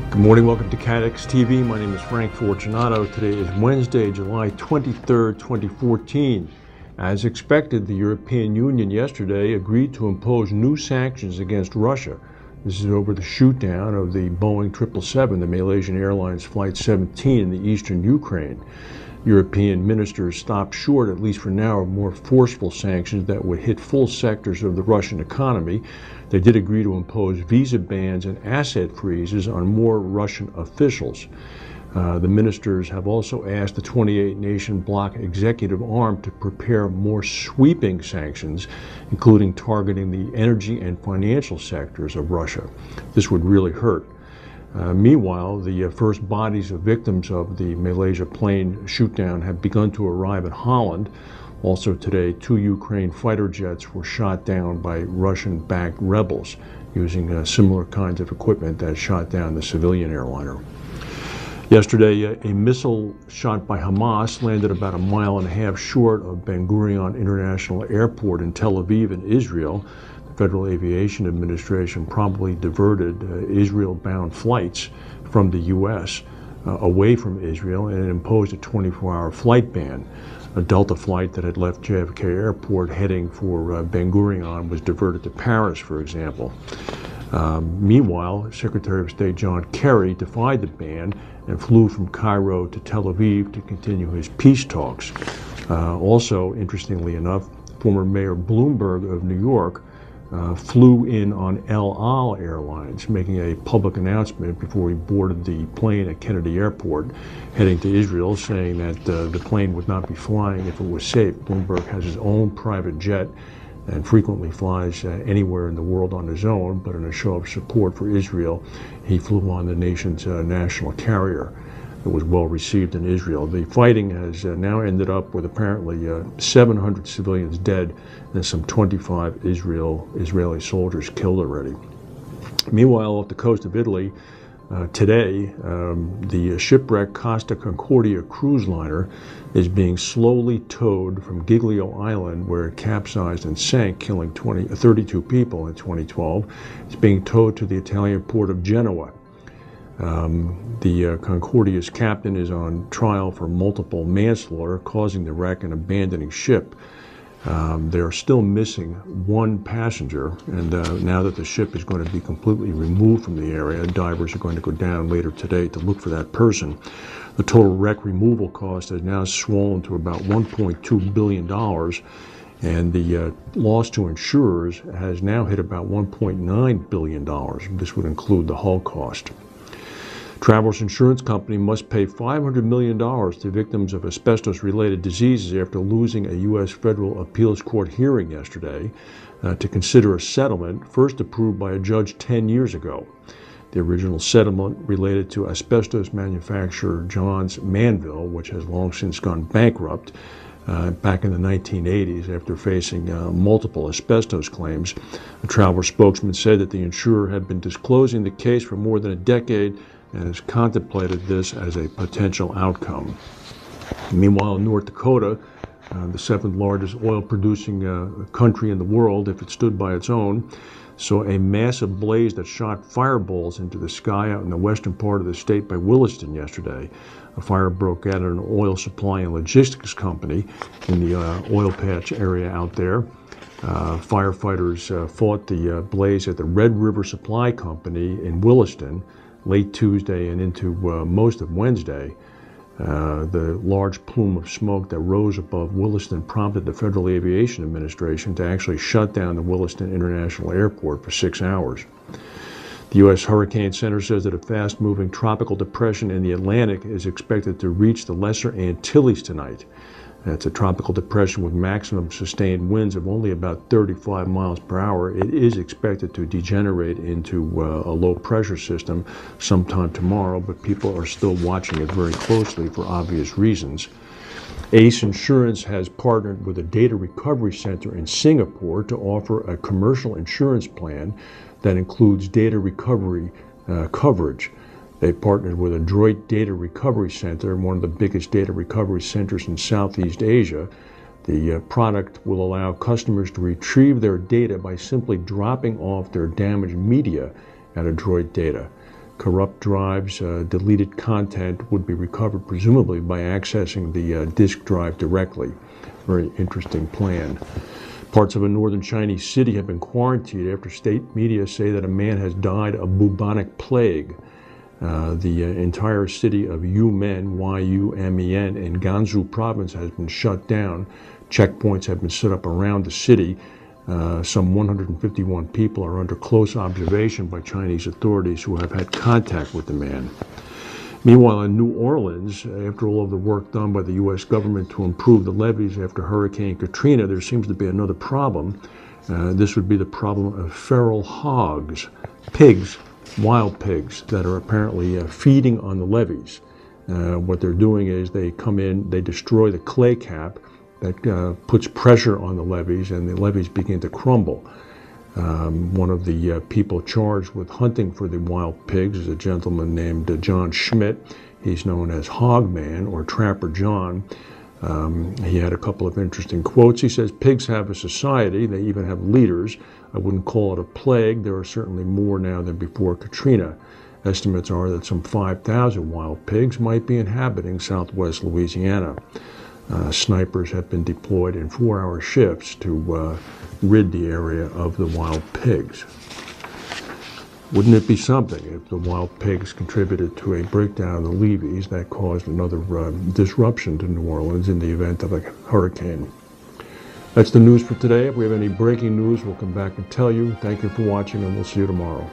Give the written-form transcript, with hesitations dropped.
Good morning, welcome to CATEX TV. My name is Frank Fortunato. Today is Wednesday, July 23rd, 2014. As expected, the European Union yesterday agreed to impose new sanctions against Russia. This is over the shoot-down of the Boeing 777, the Malaysian Airlines Flight 17 in the eastern Ukraine. European ministers stopped short, at least for now, of more forceful sanctions that would hit full sectors of the Russian economy. They did agree to impose visa bans and asset freezes on more Russian officials. The ministers have also asked the 28-nation bloc executive arm to prepare more sweeping sanctions, including targeting the energy and financial sectors of Russia. This would really hurt. Meanwhile, the first bodies of victims of the Malaysia plane shootdown have begun to arrive in Holland. Also today, 2 Ukraine fighter jets were shot down by Russian-backed rebels using similar kinds of equipment that shot down the civilian airliner. Yesterday, a missile shot by Hamas landed about 1.5 miles short of Ben Gurion International Airport in Tel Aviv in Israel. The Federal Aviation Administration promptly diverted Israel-bound flights from the U.S. Away from Israel and imposed a 24-hour flight ban. A Delta flight that had left JFK Airport heading for Ben Gurion was diverted to Paris, for example. Meanwhile, Secretary of State John Kerry defied the ban and flew from Cairo to Tel Aviv to continue his peace talks. Also, interestingly enough, former Mayor Bloomberg of New York flew in on El Al Airlines, making a public announcement before he boarded the plane at Kennedy Airport, heading to Israel, saying that the plane would not be flying if it was safe. Bloomberg has his own private jet and frequently flies anywhere in the world on his own, but in a show of support for Israel, he flew on the nation's national carrier. It was well received in Israel. The fighting has now ended up with apparently 700 civilians dead and some 25 Israeli soldiers killed already. Meanwhile, off the coast of Italy, today, the shipwrecked Costa Concordia cruise liner is being slowly towed from Giglio Island, where it capsized and sank, killing 32 people in 2012. It's being towed to the Italian port of Genoa. The Concordia's captain is on trial for multiple manslaughter, causing the wreck and abandoning ship. They are still missing 1 passenger, and now that the ship is going to be completely removed from the area, divers are going to go down later today to look for that person. The total wreck removal cost has now swollen to about $1.2 billion, and the loss to insurers has now hit about $1.9 billion. This would include the hull cost. Travelers Insurance Company must pay $500 million to victims of asbestos-related diseases after losing a U.S. federal appeals court hearing yesterday to consider a settlement first approved by a judge 10 years ago. The original settlement related to asbestos manufacturer John's Manville, which has long since gone bankrupt back in the 1980s after facing multiple asbestos claims. A Traveler spokesman said that the insurer had been disclosing the case for more than a decade and has contemplated this as a potential outcome. Meanwhile, in North Dakota, the 7th largest oil-producing country in the world, if it stood by its own, saw a massive blaze that shot fireballs into the sky out in the western part of the state by Williston yesterday. A fire broke out at an oil supply and logistics company in the oil patch area out there. Firefighters fought the blaze at the Red River Supply Company in Williston late Tuesday and into most of Wednesday. The large plume of smoke that rose above Williston prompted the Federal Aviation Administration to actually shut down the Williston International Airport for 6 hours. The U.S. Hurricane Center says that a fast-moving tropical depression in the Atlantic is expected to reach the Lesser Antilles tonight. It's a tropical depression with maximum sustained winds of only about 35 miles per hour. It is expected to degenerate into a low-pressure system sometime tomorrow, but people are still watching it very closely for obvious reasons. ACE Insurance has partnered with a data recovery center in Singapore to offer a commercial insurance plan that includes data recovery coverage. They partnered with a droid data recovery center, one of the biggest data recovery centers in Southeast Asia. The product will allow customers to retrieve their data by simply dropping off their damaged media at a droid data. Corrupt drives, deleted content would be recovered presumably by accessing the disk drive directly. Very interesting plan. Parts of a northern Chinese city have been quarantined after state media say that a man has died of bubonic plague. The entire city of Yumen, Y-U-M-E-N, in Gansu province has been shut down. Checkpoints have been set up around the city. Some 151 people are under close observation by Chinese authorities who have had contact with the man. Meanwhile, in New Orleans, after all of the work done by the U.S. government to improve the levees after Hurricane Katrina, there seems to be another problem. This would be the problem of feral hogs, pigs, wild pigs that are apparently feeding on the levees. What they're doing is they come in, they destroy the clay cap that puts pressure on the levees, and the levees begin to crumble. One of the people charged with hunting for the wild pigs is a gentleman named John Schmidt. He's known as Hogman or Trapper John. He had a couple of interesting quotes. He says, pigs have a society, they even have leaders. I wouldn't call it a plague. There are certainly more now than before Katrina. Estimates are that some 5,000 wild pigs might be inhabiting southwest Louisiana. Snipers have been deployed in 4-hour shifts to rid the area of the wild pigs. Wouldn't it be something if the wild pigs contributed to a breakdown of the levees that caused another disruption to New Orleans in the event of a hurricane? That's the news for today. If we have any breaking news, we'll come back and tell you. Thank you for watching, and we'll see you tomorrow.